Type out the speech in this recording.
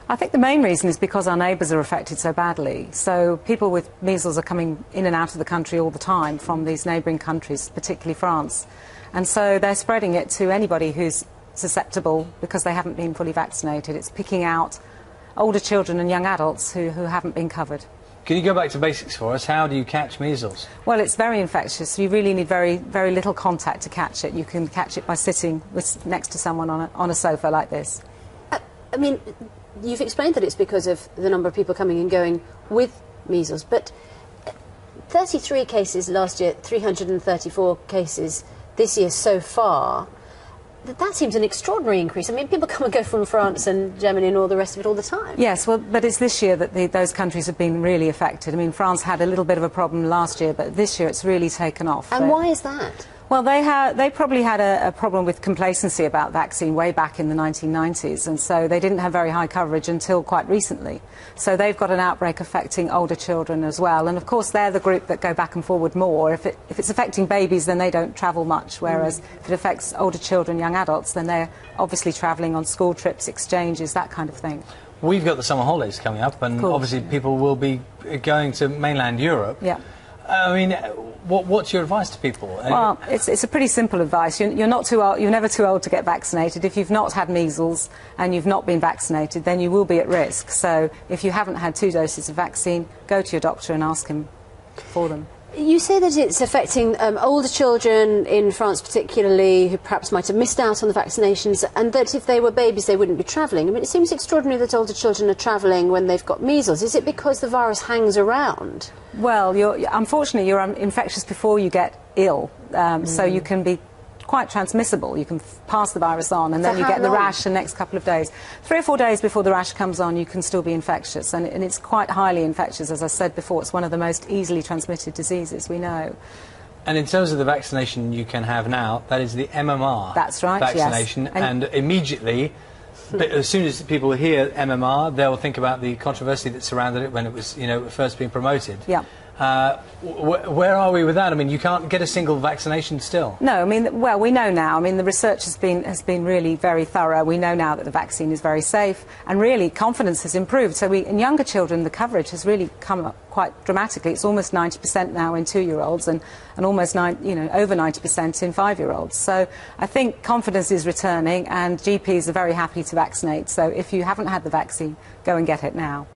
I think the main reason is because our neighbours are affected so badly. So people with measles are coming in and out of the country all the time from these neighbouring countries, particularly France. And so they're spreading it to anybody who's susceptible because they haven't been fully vaccinated. It's picking out older children and young adults who haven't been covered. Can you go back to basics for us? How do you catch measles? Well, it's very infectious. You really need very, very little contact to catch it. You can catch it by sitting next to someone on a sofa like this. I mean, you've explained that it's because of the number of people coming and going with measles, but 33 cases last year, 334 cases this year so far. That seems an extraordinary increase. I mean, people come and go from France and Germany and all the rest of it all the time. Yes, well, but it's this year that those countries have been really affected. I mean, France had a little bit of a problem last year, but this year it's really taken off. And why is that? Well, they probably had a problem with complacency about vaccine way back in the 1990s, and so they didn't have very high coverage until quite recently. So they've got an outbreak affecting older children as well, and of course they're the group that go back and forward more. If it's affecting babies, then they don't travel much, whereas if it affects older children, young adults, then they're obviously travelling on school trips, exchanges, that kind of thing. We've got the summer holidays coming up, and obviously people will be going to mainland Europe. Yeah. I mean, what's your advice to people? Well, it's a pretty simple advice. You're not too old, you're never too old to get vaccinated. If you've not had measles and you've not been vaccinated, then you will be at risk. So if you haven't had 2 doses of vaccine, go to your doctor and ask him for them. You say that it's affecting older children in France particularly, who perhaps might have missed out on the vaccinations, and that if they were babies they wouldn't be travelling. I mean, it seems extraordinary that older children are travelling when they've got measles. Is it because the virus hangs around? Well, unfortunately you're infectious before you get ill, so you can be quite transmissible. You can pass the virus on, and then you get the rash the next couple of days. 3 or 4 days before the rash comes on, you can still be infectious, and it's quite highly infectious. As I said before, it's one of the most easily transmitted diseases we know. And in terms of the vaccination you can have now, that is the MMR That's right, vaccination, yes. and immediately, as soon as people hear MMR, they'll think about the controversy that surrounded it when it was, first being promoted. Yeah. Where are we with that? I mean, you can't get a single vaccination still. No, I mean, well, we know now. I mean, the research has been really very thorough. We know now that the vaccine is very safe, and really confidence has improved. So in younger children, the coverage has really come up quite dramatically. It's almost 90% now in 2-year-olds, and almost over 90% in 5-year-olds. So I think confidence is returning, and GPs are very happy to vaccinate. So if you haven't had the vaccine, go and get it now.